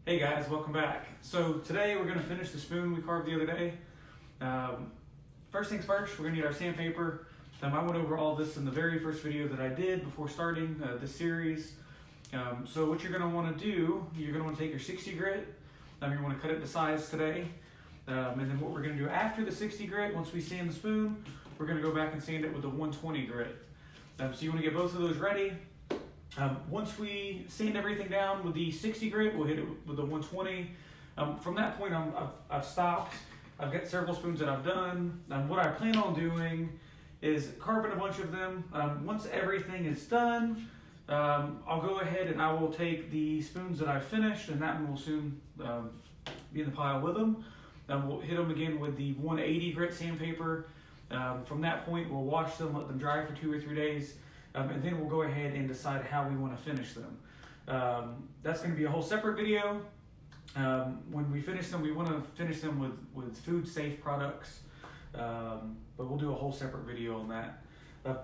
Hey guys, welcome back. So today we're going to finish the spoon we carved the other day. First things first, we're going to need our sandpaper. I went over all this in the very first video that I did before starting this series. So what you're going to want to do, you're going to want to take your 60 grit, you want to cut it to size today. And then what we're going to do after the 60 grit, once we sand the spoon, we're going to go back and sand it with the 120 grit. So you want to get both of those ready. Once we sand everything down with the 60 grit, we'll hit it with the 120. From that point, I've stopped. I've got several spoons that I've done. What I plan on doing is carving a bunch of them. Once everything is done, I'll go ahead and I will take the spoons that I've finished, and that one will soon be in the pile with them. We'll hit them again with the 180 grit sandpaper. From that point, we'll wash them, let them dry for 2 or 3 days. And then we'll go ahead and decide how we want to finish them. That's going to be a whole separate video. When we finish them, we want to finish them with food safe products, but we'll do a whole separate video on that.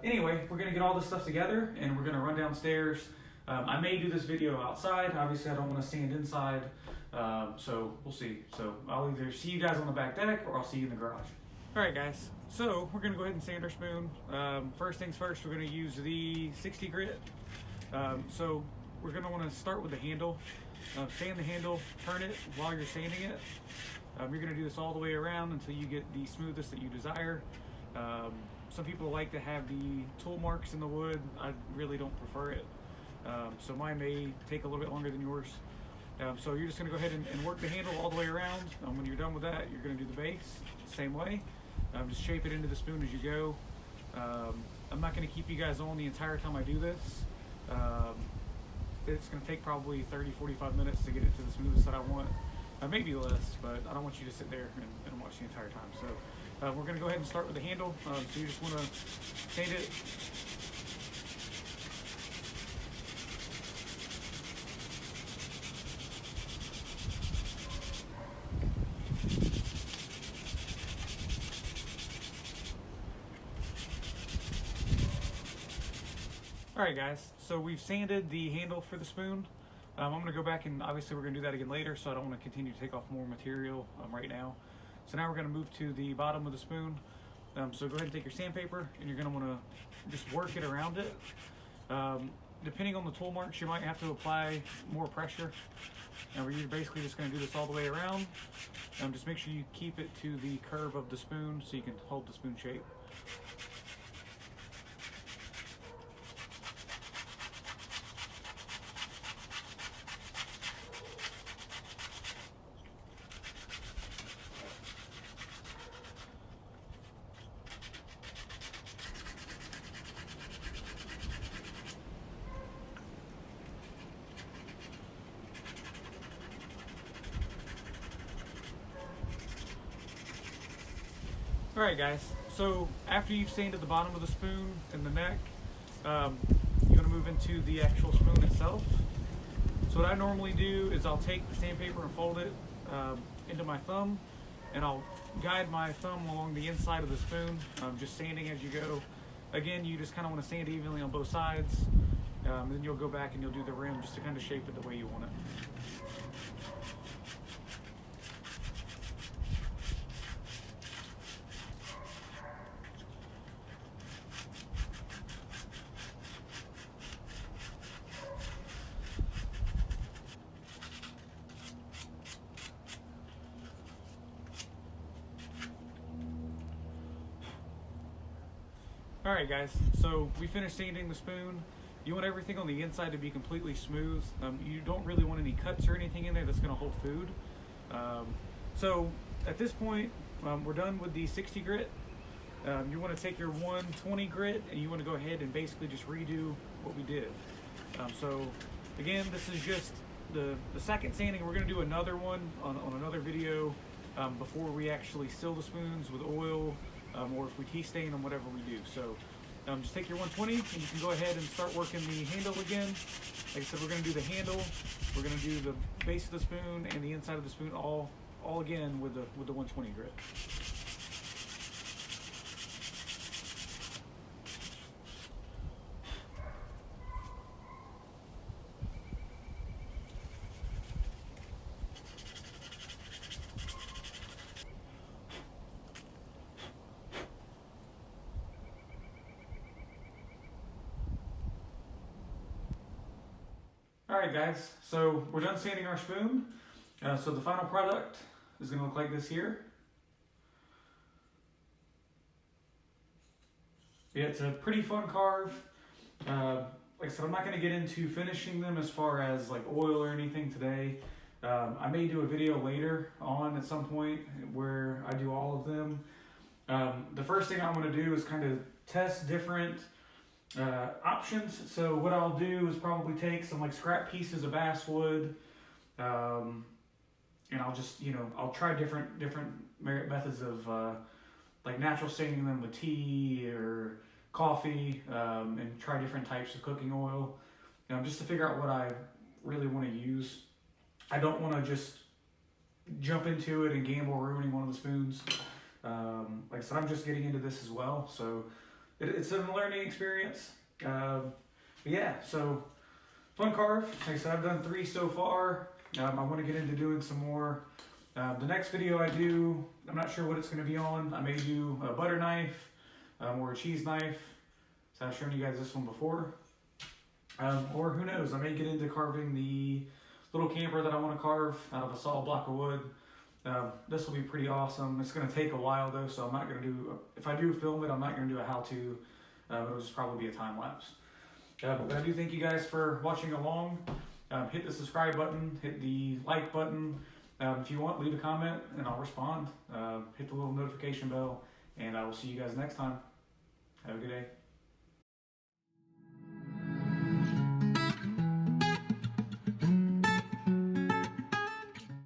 Anyway, we're going to get all this stuff together and we're going to run downstairs. I may do this video outside. Obviously, I don't want to stand inside, so we'll see. So I'll either see you guys on the back deck or I'll see you in the garage. All right, guys, so we're going to go ahead and sand our spoon. First things first, we're going to use the 60 grit. So we're going to want to start with the handle. Sand the handle, turn it while you're sanding it. You're going to do this all the way around until you get the smoothest that you desire. Some people like to have the tool marks in the wood. I really don't prefer it. So mine may take a little bit longer than yours. So you're just going to go ahead and work the handle all the way around. When you're done with that, you're going to do the base the same way. Just shape it into the spoon as you go. I'm not going to keep you guys on the entire time I do this. It's going to take probably 30-45 minutes to get it to the smoothest that I want. Maybe less, but I don't want you to sit there and watch the entire time. So we're going to go ahead and start with the handle. So you just want to sand it. Alright guys, so we've sanded the handle for the spoon. I'm going to go back and obviously we're going to do that again later, so I don't want to continue to take off more material right now. So now we're going to move to the bottom of the spoon. So go ahead and take your sandpaper and you're going to want to just work it around it. Depending on the tool marks, you might have to apply more pressure. And we're basically just going to do this all the way around. Just make sure you keep it to the curve of the spoon so you can hold the spoon shape. Alright guys, so after you've sanded the bottom of the spoon and the neck, you're going to move into the actual spoon itself. So what I normally do is I'll take the sandpaper and fold it into my thumb, and I'll guide my thumb along the inside of the spoon, just sanding as you go. Again, you just kind of want to sand evenly on both sides, and then you'll go back and you'll do the rim just to kind of shape it the way you want it. Alright guys, so we finished sanding the spoon. You want everything on the inside to be completely smooth. You don't really want any cuts or anything in there that's going to hold food. So at this point, we're done with the 60 grit. You want to take your 120 grit and you want to go ahead and basically just redo what we did. So again, this is just the second sanding. We're going to do another one on another video before we actually seal the spoons with oil. Or if we tea stain them, whatever we do. So just take your 120 and you can go ahead and start working the handle again. Like I said, we're going to do the handle, we're going to do the base of the spoon and the inside of the spoon all again with the 120 grit. Alright guys, so we're done sanding our spoon. So the final product is going to look like this here. Yeah, it's a pretty fun carve. Like I said, I'm not going to get into finishing them as far as like oil or anything today. I may do a video later on at some point where I do all of them. The first thing I'm going to do is kind of test different options. So what I'll do is probably take some like scrap pieces of basswood, and I'll just, I'll try different methods of like natural staining them with tea or coffee, and try different types of cooking oil, just to figure out what I really want to use. I don't want to just jump into it and gamble ruining one of the spoons. Like I said, I'm just getting into this as well, so it's a learning experience. But yeah, so fun carve. Like I said, I've done 3 so far. I want to get into doing some more. The next video I do, I'm not sure what it's going to be on. I may do a butter knife or a cheese knife. So I've shown you guys this one before. Or who knows, I may get into carving the little camper that I want to carve out of a solid block of wood. This will be pretty awesome. It's going to take a while though, so I'm not going to do, if I do film it, I'm not going to do a how-to. It'll just probably be a time lapse. But I do thank you guys for watching along. Hit the subscribe button, hit the like button. If you want, leave a comment and I'll respond. Hit the little notification bell, and I will see you guys next time. Have a good day.